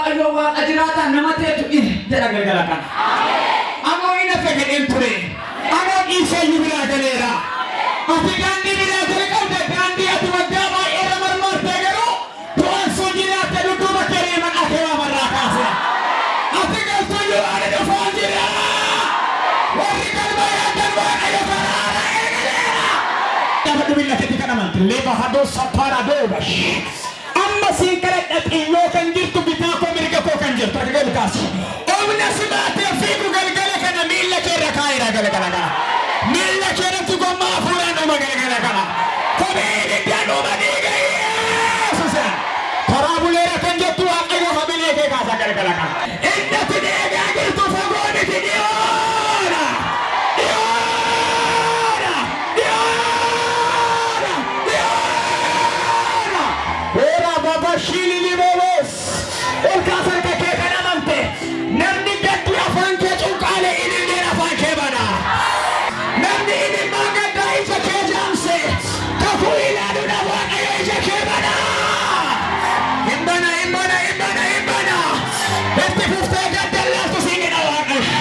waaqayyo waaqa jiraata nama ta'etu jedha galgala kana. Amoo ina fedhin ture. Amoo dhiisee biraa galeera. Ati daandii biraa ture qabda daandii ati waggaa baay'ee marmartee garuu du'aan sun jiraate dudduuba kee maqaa kee waamarraa kaase. Ati galtuu yoo ani dhufaa jira. Warri galma yaadan waaqayyo karaara eegaleera. Dabadhu millateetti kan amantu leeba hadoo sappaara doobash. Amma siin kadhadha xiyyoo kan jirtu bitaa koo mirga koo kan jirtu akka galkaas. Omna si baatee fiigu galgala kana miilla kee irra kaa'eera galgala kana. Miilla kee irratti gommaa fuudhaan dhuma galgala kana. Kopheen iddaan dhuma dhiiga Yesuusa. Karaa buleera kan jettu waaqayyo hamilee kee kaasa galgala kana. Iddatti deegaa jirtu fagoo miti dhiyoodha. Dhiyoodha. Dhiyoodha. Dhiyoodha. Ora baba shili libos. Olkaasa harka kee kan amante. Namni gaddi afaan kee cunqaalee ilillee afaan kee bana. Namni ililmaa gaddaa ija kee jaamse. Kakuu ilaaluudha waaqayyo ija kee bana. Himbana. Itti fuftee gaddallaaltu siinidha waaqayyo.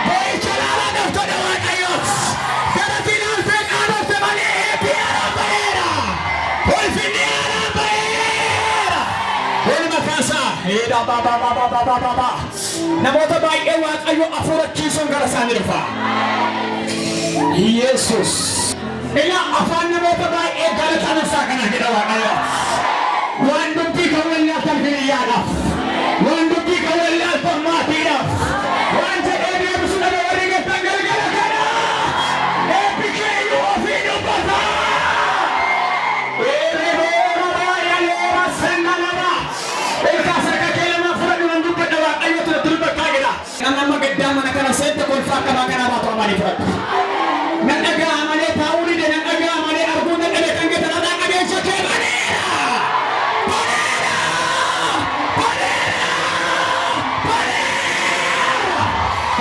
Boo'icha laalaa daftodha waaqayyo. Garatiin alfee qaanofte malee eebbii haaraan baheera. Ulfinni haaraan baheera. Walumaa kaasaa. Eedha baba. Namoota baay'ee waaqayyo afuurachiisuun gara isaanii dhufa. Yesus. Ila afaan namoota baay'ee galataan isaa kana jedha waaqayyo. Waan dubbii kan wallaaltan hiriyyaadhaaf. Waan dubbii kan wallaaltan maatiidhaaf. Waan jedhee deebisu dhala walii galtan galgala kana. Eebbi keeyyuu ofii dubbata. Ereeboora baay'aleera sannalama. Ilkaas harka kee lama fudhadhu nan dubbadha waaqayyotu natti dubbachaa jira. Nama gaddaa mana kana seente kolfaa akkabaa kanaa baatu amaanii fudhadhu. Nan dhagaa malee taa'uu dide nan dhagaa malee arguun nan dhabe kan geetan addaa qabeessa kee baneera.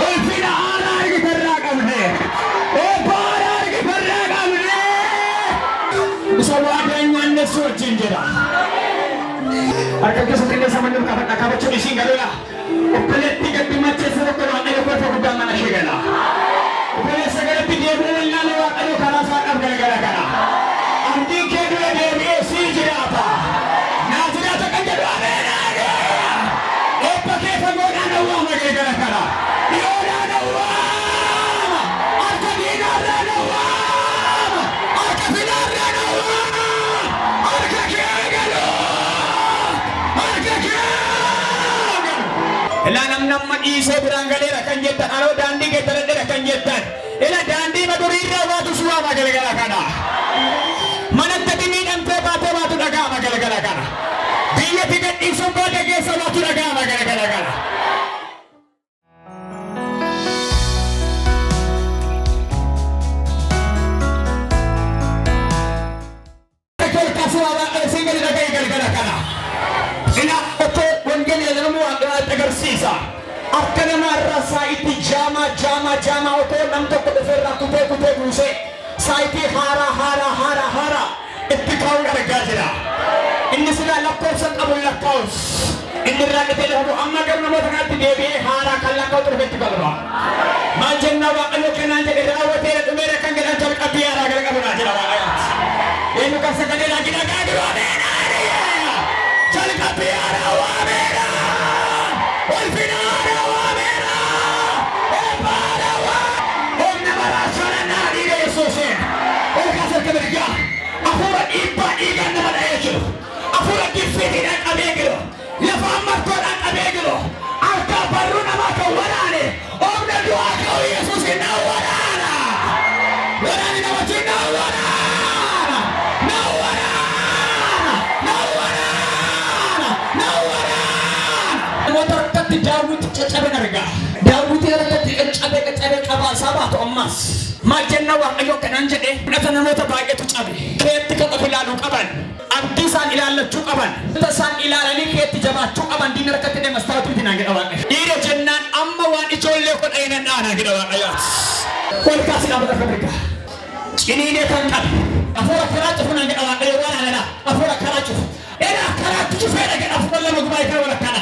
Ulfina haaraa argitarraa qabne. Eebbaara argitarraa qabne. Isa waadaan nyaanne si wajjin jira. Harka keessatti illee samanuu qabachuun isiin galudha. Obboleetti gaddi macheessa tokko waaqayyo kolfa guddaa mana ishee gala. Obboleessa galatti deebi'ee wallaalee waaqayyo karaa isaa qab galgala kana. Abdiin kee dura deebi'ee sii jiraata. Naa jiraata kan jedhu ameenaa. Eebba kee fagoodhaan awwaama galgala kana. Dhiyoodhaan awwaama. Harka diinaarraan awwaama. Harka finaarraan awwaama. Harka kee galuu. Ila namnamma dhiisee biraan galeera kan jettan aloo daandii kee taradheera kan jettan ila daandii maduriirraa waatu suwaama galgala kana manatti miidhamtee baatee waatu dhagaama galgala kana biyyatti gadhiisuun booda keessa waatu dhagaama galgala kana. Agarsiisa akka nama irraa itti jaama otoo nam tokko dhufeerraa kutee buusee saayitii haaraa itti kaa'uun argaa jira. Inni silaa lakkoofsa qabu lakkaa'us inni irraa dhufee dhabu amma garuu namoota kanatti deebi'ee haaraa kan lakkaa'utu dhufeetti galba. Maal jennaa waaqayyo kennaan jedhe raawwateera dhumeera kan jedhan jalqabbii haaraa gara qabunaa jira waaqayyaatti. Eenyu kan sagaleedhaa gidhagaa jiru ameenaa jalqabbii haaraa waameera. Ulfina haaraa waameera. Eebbaara waa. Humna baraasana naadhiiga Yesuusiin. Olkaas harka mirgaa. Hafuura dhiibbaa dhiigaan nama dha'ee jiru. Hafuura giffiitiidhaan qabee jiru. Lafaan martoodhaan qabee jiru. Harka barruu namaa kan waraane. Humna du'aa ka'u Yesuusiin na waraana. Waraani nama wajjin na waraana. Na waraana. Na waraana. Na waraana. Namoota rakkatti daawwiti caccabe argaa. Daawwiti rakkatti caccabe qabaa sabaatu ammas. Maal jenna waaqayyo kanaan jedhee fudhata namoota baay'eetu cabe. Keetti kan of ilaaluu qaban. Abdii isaan ilaallachuu qaban. Isaan ilaalanii keetti jabaachuu qaban. Diinni rakkatti deemas taa'utu itti naa jedha waaqayyo. Dhiira jennaan amma waan ijoollee godhee nan dhaanaa jedha waaqayyo. Walkaas dhaabata fabrika. Ciniinee kan qabe. Afuura karaa cufu nan jedha waaqayyo waan alala. Afuura karaa cufu. Eraa karaa cufeera jedha afuura lama gubaayee kan wal akkana.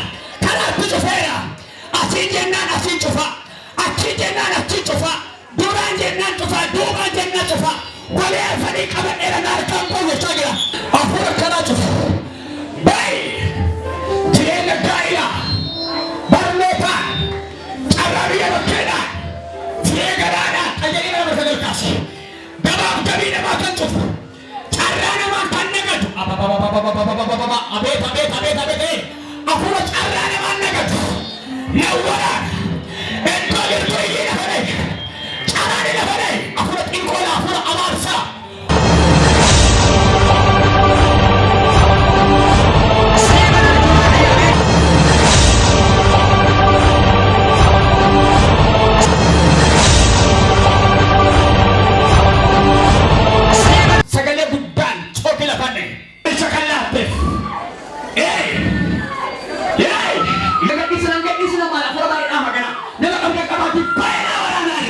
cufa walee fadii qabadheera naarkaan koo jechaa jira hafuura kanaa cufa bayi jireenya gaa'ilaa barnootaan carraa biyya bakkeedhaan firee garaadhaan tajaajila nama sadarkaase gabaaf gabii namaa kan cufu carraa namaa kan nagatu abeet hafuura carraa namaa nagatu nawwaraan iddoo jirtu iyyee lafa caraan lafa hafuura xiqqoola hafuura abaarsaa sagalee guddaan cooki lafanne bilcha kan laafteef gadhiisina maal hafuura baay'eedhaa magana nama qabda qabaati baay'ee waraanaa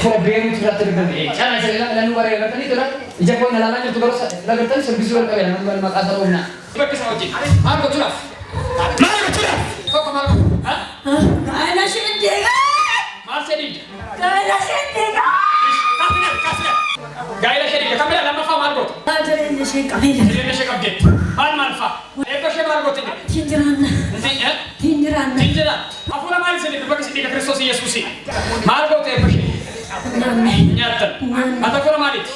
Fuera bien surat terbentuk. Jangan saya lalu warga kata itu lah. Ijak pun nalaman itu kalau lalu tadi servisi warga yang nambah makasar umna. Coba kita uji. Marco curah. Kau kemana? Hah? Kaya sendiri. Masih di. Kaya sendiri. Kasih. Gaya sendiri. Kamera lama faham Marco. Jadi ini sih kamera. Ini sih update. Mal faham. Itu sih Marco ini. Tindiran. Aku nama ini sendiri. Coba kita Kristus Yesus sih. Marco itu sih. Nyata. Atau kurang malit.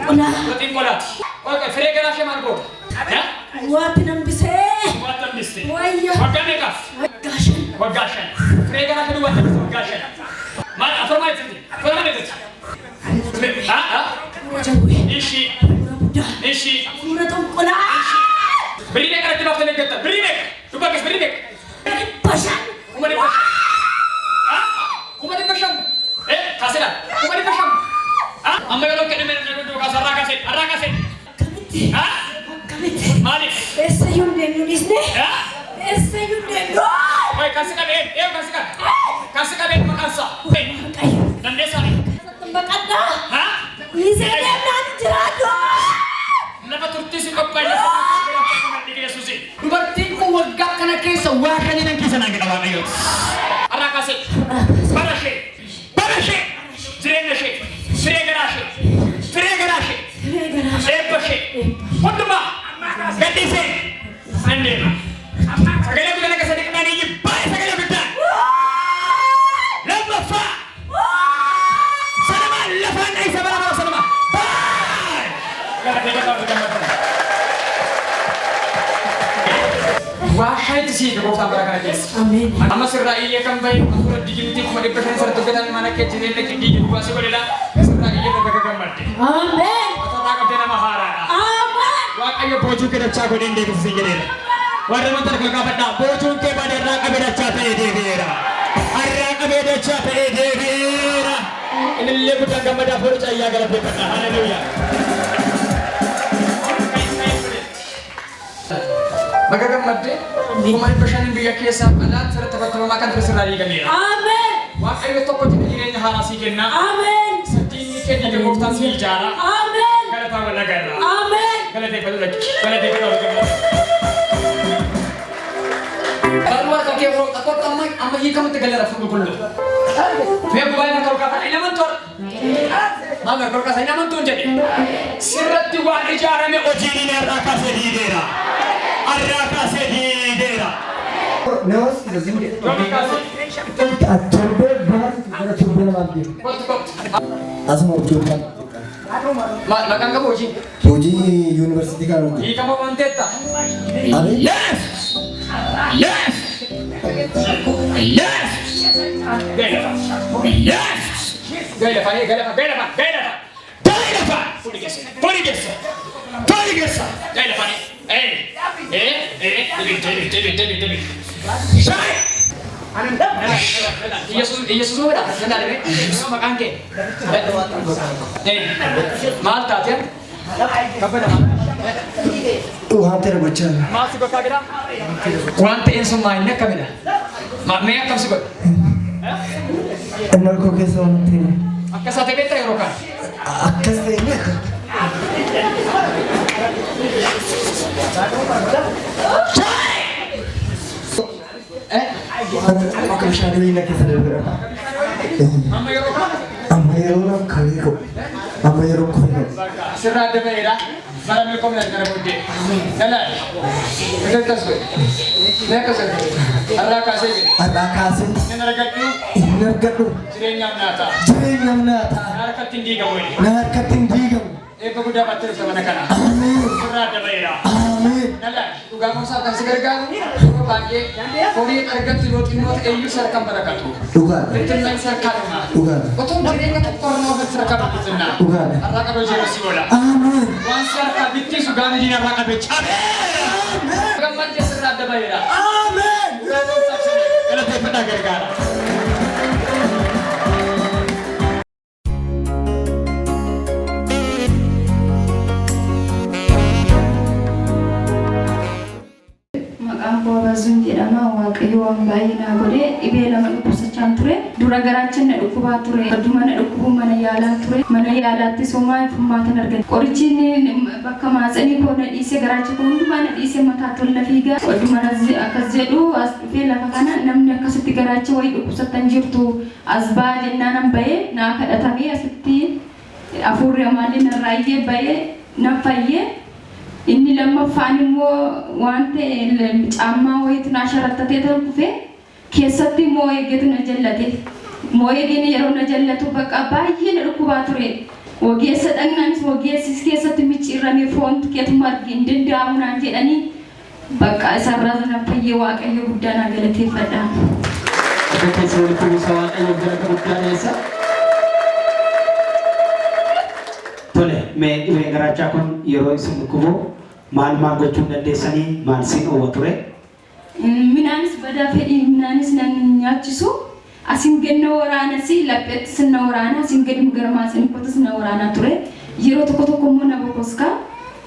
Berarti kolat. Oke, frega nasi Marco. Ya? Watan bise. Waya. Wagashan. Frega nasi dua wagashan. Mal, apa malit sendiri? Kurang malit itu. Ishi. Kurang kolat. Beri nek ada waktu nek kita. Beri nek. Coba kes beri nek. Pasan. Kumari pasang. Kasih dah. Kumari pasang. Ambil kalau kena mereka duduk kasar rakasit. Kamit. Malik. Essa yunden nulis ne? Essa yunden. Oi, kasih kan. Kasih kan makansa. Dan desa ni. Tembak ada. Ini saya nak cerado. Napa turti si kapal. Berarti kau wagak kena kisah wakan yang kisah nak kita wakai. Arakase, barashe, jirenashe, fregarashe, epashe, munduma, gadise, sandema. Segala kita nak kesana kita ni baik segala kita. Lepas sana mah lepas ni sebarang sana mah. Baik. Kalau kita tahu kita macam. Wahai itu sih kalau sampai akan ada. Amin. Ama serta iya kan baik. Aku dah diginti cuma di persen satu ketan mana kecilnya lagi di dua sekolah dah. Serta iya berbagai mati. Amin. Atau tak ada nama hara. Amin. Wahai ayo boju kita cago di diri sendiri. Wadah mantar kalau kapan dah boju ke pada rak abeda cata diri. Rak abeda cata diri. Ini lebih tak gambar dah percaya kalau kita. Haleluya. Magagamad din. Kumari pa siya ng biyak sa alat sa tapat-tamakan terserah kami. Amen. Wakay ito ko tinigyan niya harasikin na. Amen. Sa tingin ka niya gamuktan si Ijara. Amen. Galata wala gara. Amen. Galata pa ulit. Kalwar ka kaya bro, takot ang hikam tagalara full. May buhay na karukatan ay naman tor. Mama karukatan ay naman tor jadi. Sirat diwa Ijara me ojini na raka sa hidera. Arraka sedidera. Neos itu sini. Coba bahas kita coba lagi. Asal mau coba. Makan kamu uji. Uji university kan. Di kamu manteta. Yes. Gaya pak. Puli gesa. Gaya pak. Debi. Shai. Yesus mau dah. Sudah deh. Semua makan ke. Malta ya. Kapan dah? Tuhan terbaca. Masih kau kira? Kuanti insomnia kamera. Mak, मैं कब से Enol ko keessa wanti Akka sate beektaa yeroo kaan. akkas ta'e akka bishaan miila keessa darbira. Amma yeroo kaan. Amma yeroo akkamii qabu? Amma yeroo kufee Asirraa adda ba'eedha. Bara milkoomina gara booddee. Galaa. Egaa tasbih. Mee akkas har'aa kaasee gadi. har'aa kaasee Inni argadhu hin argadhu jireenyaaf naataa. jireenyaaf naataa Harkatti hin diigamu. na harkatti hin diigamu. Eebba guddaa battee dhufte mana kana. Ameen. Asirraa adda ba'eedha. Ameen. Galaa. Dhugaa gosaa kan si gargaaru yeroo baay'ee horii argatti yoo xinnoo eenyu sarkaan barakatu. Dhugaadha. Bittinna isa harkaadhuma. Dhugaadha. Otoo jireenya tokko irraa ofitti harkaa bittinna. Dhugaadha. Har'aa qabee jiru si oola. Ameen. Waan si harkaa bittisu gaanii diina irraa qabee cabe. Gammaddee sirraa adda ba'eedha. Ameen. Galateeffadhaa gargaara. Maqaan koo Bazuun jedhama. Waaqayyo waan baay'ee naa godhe dhibee lama dhukkubsachaan ture. Dura garaachin na dhukkubaa ture. Adduma na dhukkubuu mana yaalaa ture. Mana yaalaatti somaa furmaatan argate. Qorichiin bakka maatsanii koo na dhiise garaacha koo hundumaa na dhiise mataa tolla fiigaa. Adduma akkas jedhu as dhufee lafa kana namni akkasitti garaacha wayii dhukkubsattan jirtu as baa jennaan an bahee naa kadhatamee asitti hafuurri amaallee narraa iyyee bahee na fayyee. Inni lammaffaan immoo waan ta'e caammaa wayiitu na sharattatee dhufe keessatti immoo eeggeetu na jallate. Immoo eegeen yeroo na jallatu bakka baay'ee na dhukkubaa ture. Ogeessa dhagnaanis ogeessis keessatti micciirramee foon tuqeetu margi hin danda'amu naan jedhanii bakka isarraa sana fayyee waaqayyo guddaa na galateeffadha. Akka keessa walitti buusa waaqayyo galata guddaa dhiyeessa. Tole, mee dhibee garaachaa kun yeroo isin dhukkubu maal gochuu dandeessanii maal siin owa ture? Midhaanis badaa fedhii midhaanis nan nyaachisu. Asin ganna waraana si lapheetti sinna waraana asin gadi garmaa sin kotas na waraana ture. Yeroo tokko tokko immoo na bokoska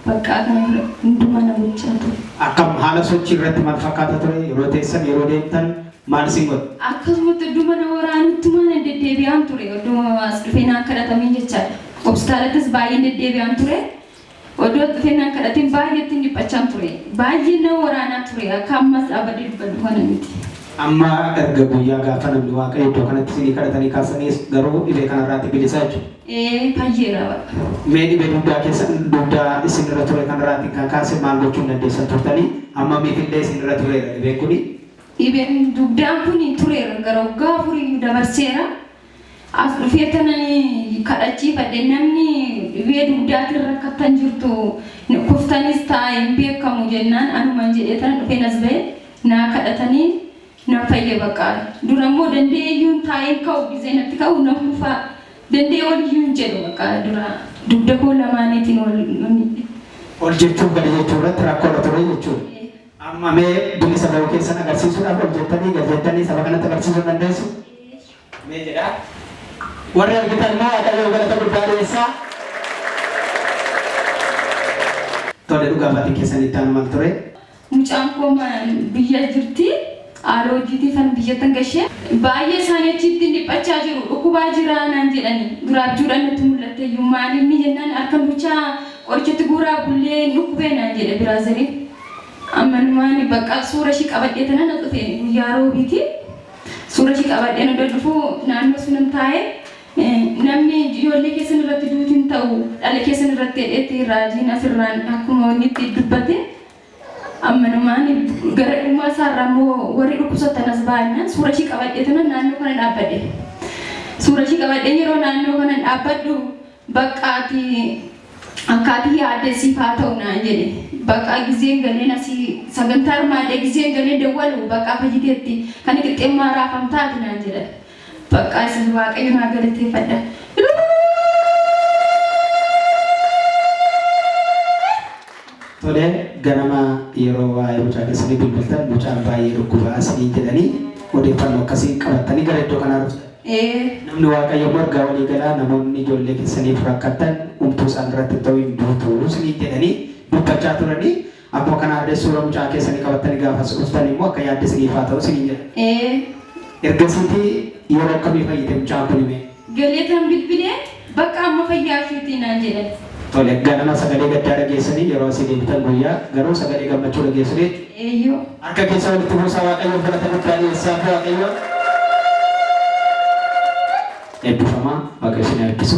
bakka kana hundumaa na gochaa ture. Akkam haala sochii irratti maal fakkaata ture yeroo teessan yeroo deemtan maal siin godhu? Akkasumatti hunduma na waraanuttuma na deddeebi'aan ture. Hunduma as dhufee naan kadhatamee jechaadha. Obstaalattis baay'ee deddeebi'aan ture. Oddoo dhufee naan kadhatiin baay'eetti dhiphachaan ture. Baay'ee na waraanaa ture. Akka ammas abadii dubbadhu kana miti. Amma erga guyyaa gaafa namni waaqayyo iddoo kanatti isinii kadhatanii kaasaniis garuu dhibee kanarraatti bilisaa jechuudha. Fayyeera. Mee dhibee dugdaa isin irra ture kanarraatti kan kaase maal gochuu dandeessan turtanii amma miifillee isin irra tureera dhibeen kuni? Dhibeen dugdaan kuni tureera gara waggaa afurii dabarseera. As dhufee tananii kadhachiifadhe namni dhibee dugdaatiin rakkattan jirtu kuftanis taa'ee hin beekamu jennaan anumaan jedhee tana dhufee nas ba'e naa kadhatanii na fayye bakka dura immoo danda'ee iyyuu taa'ee ka'u gisee natti ka'u na kufa danda'ee ol iyyuu hin jedhu bakka dura dugda koo lamaaniitiin ol jechuun gadi jechuu irratti rakkoo ture jechuudha. Amma mee bilisa bahuu keessan agarsiisuudhaaf ol jettanii gad jettanii saba kanatti agarsiisuu dandeessu? Mee jedhaa? Warri argitan immoo waaqayyo galata guddaa dhiyeessaa. Tole dhugaa maatii keessan itti aanu maal ture? Mucaan koo biyya jirti. Haala hojiitii kan biyyattan gashee baay'ee isaanii achitti dhiphachaa jiru dhukkubaa jira naan jedhanii duraabjuudhaan natti mul'atte iyyuu maalinni jennaan harka mucaa qorichatti guuraa bullee dhukkubee naan jedhe biraaziliin. Ammanumaan bakka suura ishii qabadhee tana na dhufe guyyaa roobiiti. Suura ishii qabadhee na dhufu naannoo sun taa'ee namni ijoollee keessan irratti duutiin ta'u dhala keessan irratti hidheetti raajiin asirraan akkuma wanni itti dubbate. Ammanumaan gara dhummaa isaarraa immoo warri dhukkubsatan as baay'inaan suura ishii qabadhee tana naannoo kana dhaabbadhe. Suura ishii qabadhee yeroo naannoo kana dhaabbadhu baqqaati akkaatii yaadde siif haa ta'u naan jedhe. Baqqaa gizeen galeen asii sagantaa armaadhee gizeen galee dawwalu baqqaa fayyiteetti kan qixxeemmaa raafamtaati naan jedha. Baqqaa isin waaqayyo naa galateeffadha. Tole ganama yeroo waa'ee mucaa keessanii bilbiltan mucaan baay'ee dhukkubaa isinii jedhanii odeeffannoo akkasii qabatanii gara iddoo kanaa dhuftan. Namni waaqayyo margaa walii galaa namoonni ijoollee keessaniif rakkatan umtuu isaan irratti ta'uu hin duutu isinii jedhanii dubbachaa turanii akkuma kana adda suura mucaa keessanii qabatanii gaafas dhuftan immoo akka yaadde isiniif haa ta'u isinii jedhan. Ergasiitii yeroo akkamii fayyite mucaan kun hime? Galeetaan bilbilee bakka amma fayyaa isheetii naan jedhan. Tole ganama sagalee gaddaa dhageessanii yeroo asii deemtan guyyaa garuu sagalee gammachuu dhageessanii Eeyyoo. harka keessa walitti buusaa Waaqayyoon galata guddaa dhiyeessaa fi Waaqayyoon eebbifamaa Waaqayyo isin eebbisu.